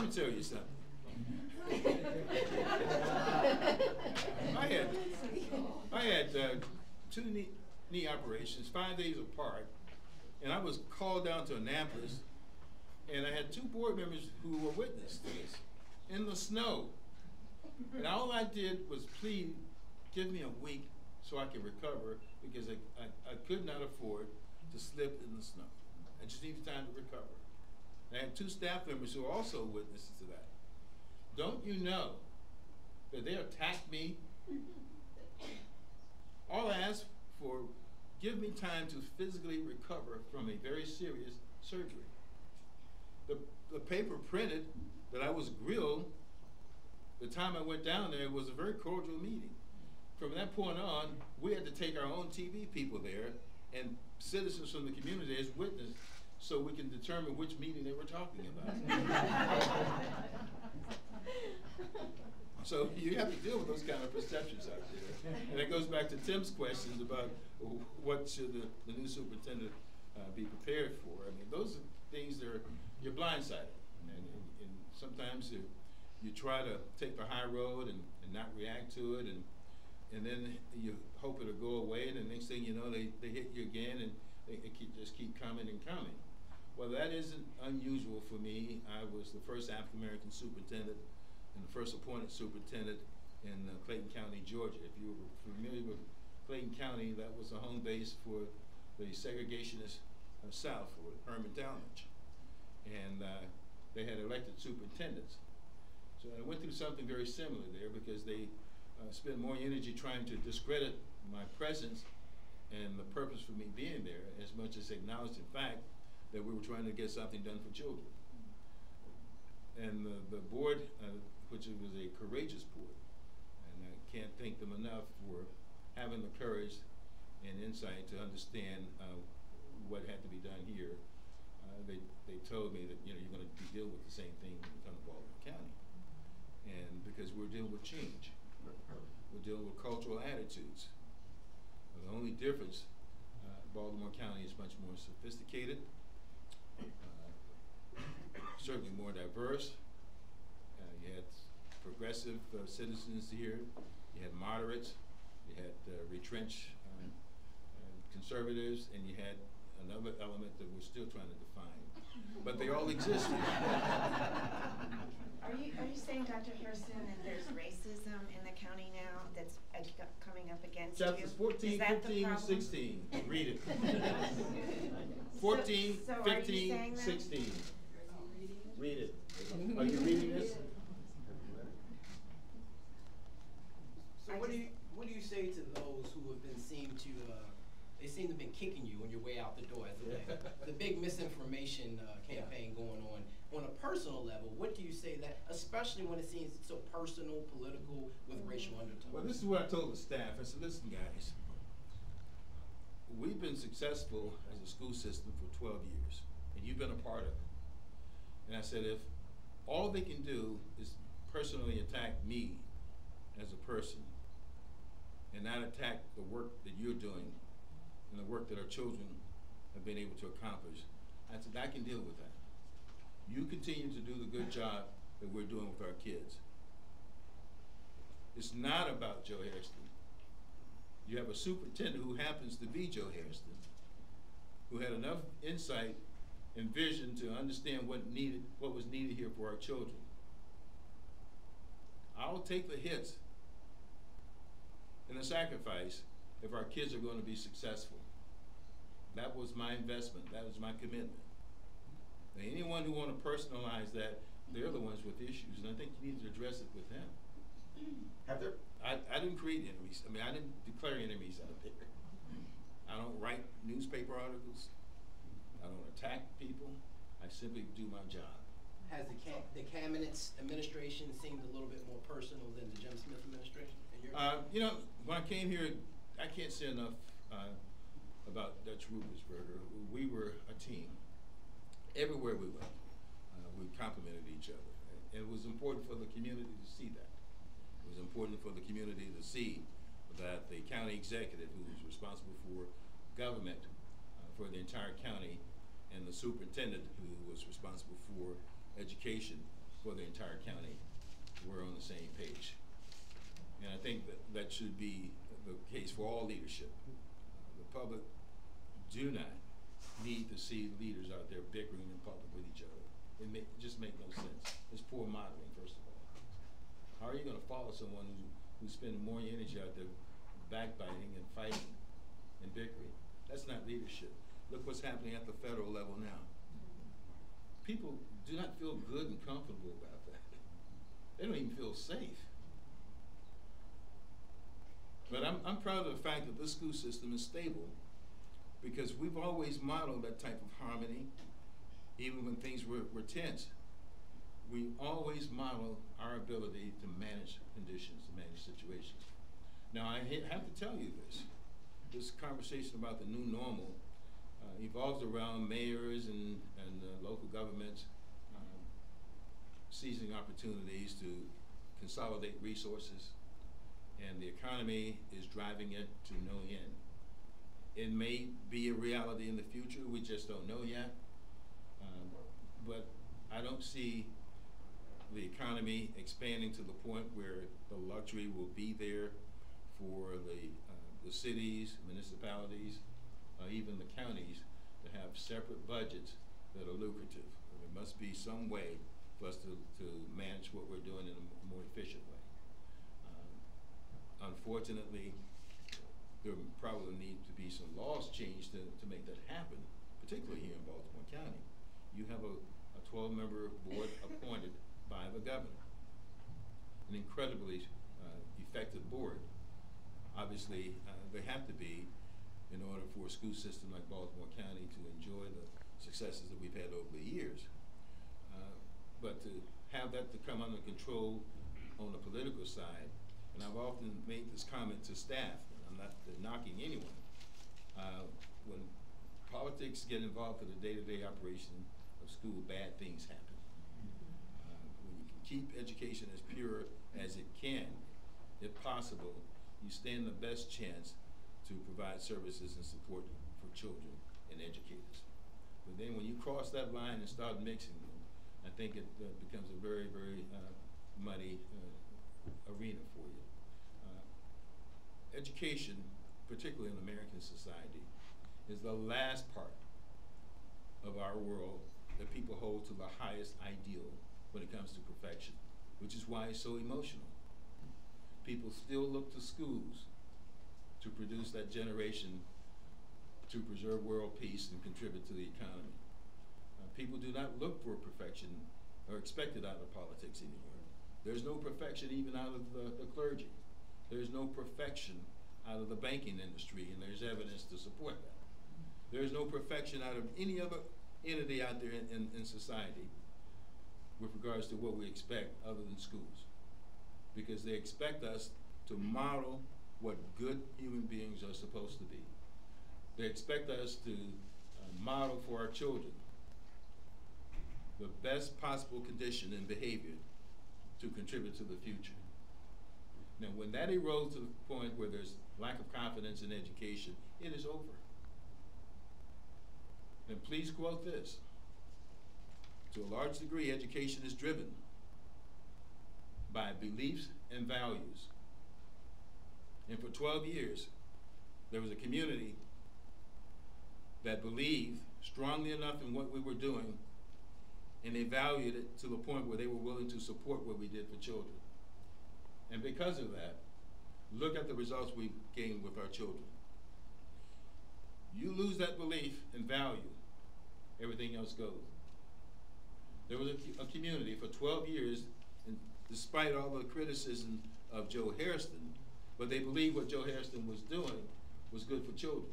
me tell you something. I had two knee operations, 5 days apart, and I was called down to Annapolis, and I had two board members who were witness to this in the snow. And all I did was plead, give me a week so I could recover, because I could not afford to slip in the snow. I just needed time to recover. And I had two staff members who are also witnesses to that. Don't you know that they attacked me? All I asked for, give me time to physically recover from a very serious surgery. The paper printed that I was grilled. The time I went down there, it was a very cordial meeting. From that point on, we had to take our own TV people there and citizens from the community as witnesses so we can determine which meeting they were talking about. So you have to deal with those kind of perceptions out there. And it goes back to Tim's questions about what should the new superintendent be prepared for. I mean, those are things that you're blindsided. And sometimes you try to take the high road and not react to it, and then you hope it'll go away, and the next thing you know, they hit you again, and they just keep coming and coming. Well, that isn't unusual for me. I was the first African American superintendent and the first appointed superintendent in Clayton County, Georgia. If you were familiar with Clayton County, that was the home base for the segregationist South, or Herman Talmadge. And they had elected superintendents. So I went through something very similar there, because they spent more energy trying to discredit my presence and the purpose for me being there, as much as acknowledged in fact that we were trying to get something done for children. And the board, which was a courageous board, and I can't thank them enough for having the courage and insight to understand what had to be done here. They told me that, you're going to be dealing with the same thing when you come to Baltimore County. And because we're dealing with change. We're dealing with cultural attitudes. The only difference, Baltimore County is much more sophisticated, certainly more diverse. You had progressive citizens here, you had moderates, you had retrenched conservatives, and you had another element that we're still trying to define. But they all exist here. Are you saying, Dr. Hairston, that there's racism in the county now that's coming up against you? Chapters 14, 15, and 16. Read it. 14, 15, 16. Read it. Are you reading this? So what do you say to those who have been they seem to have been kicking you on your way out the door as the big misinformation campaign going on a personal level? What do you say that, especially when it seems so personal, political, with racial undertones? Well, this is what I told the staff. I said, listen, guys, we've been successful as a school system for 12 years, and you've been a part of it. And I said, if all they can do is personally attack me as a person and not attack the work that you're doing and the work that our children have been able to accomplish, I said, I can deal with that. You continue to do the good job that we're doing with our kids. It's not about Joe Hairston. You have a superintendent who happens to be Joe Hairston, who had enough insight and vision to understand what was needed here for our children. I'll take the hits and the sacrifice if our kids are going to be successful. That was my investment. That was my commitment. Now, anyone who want to personalize that, they're the ones with issues, and I think you need to address it with them. I didn't create enemies. I mean, I didn't declare enemies out there. I don't write newspaper articles. I don't attack people. I simply do my job. Has the cabinet's administration seemed a little bit more personal than the Jim Smith administration? When I came here, I can't say enough about Dutch Ruppersberger. We were a team. Everywhere we went, we complimented each other. And it was important for the community to see that. It was important for the community to see that the county executive, who was responsible for government for the entire county, and the superintendent, who was responsible for education, for the entire county, we're on the same page. And I think that should be the case for all leadership. The public do not need to see leaders out there bickering in public with each other. It just makes no sense. It's poor modeling, first of all. How are you going to follow someone who's spending more energy out there backbiting and fighting and bickering? That's not leadership. Look what's happening at the federal level now. People do not feel good and comfortable about that. They don't even feel safe. But I'm proud of the fact that this school system is stable, because we've always modeled that type of harmony, even when things were tense. We always model our ability to manage conditions, to manage situations. Now, I have to tell you this. This conversation about the new normal evolves around mayors and local governments seizing opportunities to consolidate resources, and the economy is driving it to no end. It may be a reality in the future, we just don't know yet, but I don't see the economy expanding to the point where the luxury will be there for the cities, municipalities, even the counties to have separate budgets that are lucrative. There must be some way for us to manage what we're doing in a more efficient way. Unfortunately, there probably need to be some laws changed to make that happen, particularly here in Baltimore County. You have a 12-member board appointed by the governor, an incredibly effective board. Obviously, they have to be in order for a school system like Baltimore County to enjoy the successes that we've had over the years. But to have that to come under control on the political side, and I've often made this comment to staff, and I'm not knocking anyone, when politics get involved in the day-to-day operation of school, bad things happen. When you can keep education as pure as it can, if possible, you stand the best chance to provide services and support for children and educators. But then when you cross that line and start mixing them, I think it becomes a very, very muddy arena for you. Education, particularly in American society, is the last part of our world that people hold to the highest ideal when it comes to perfection, which is why it's so emotional. People still look to schools to produce that generation to preserve world peace and contribute to the economy. People do not look for perfection or expect it out of politics anymore. There's no perfection even out of the clergy. There's no perfection out of the banking industry, and there's evidence to support that. There's no perfection out of any other entity out there in society with regards to what we expect other than schools, because they expect us to model what good human beings are supposed to be. They expect us to model for our children the best possible condition and behavior to contribute to the future. Now, when that erodes to the point where there's lack of confidence in education, it is over. And please quote this: to a large degree, education is driven by beliefs and values. And for 12 years, there was a community that believed strongly enough in what we were doing, and they valued it to the point where they were willing to support what we did for children. And because of that, look at the results we gained with our children. You lose that belief and value, everything else goes. There was a community for 12 years, and despite all the criticism of Joe Hairston, but they believed what Joe Hairston was doing was good for children.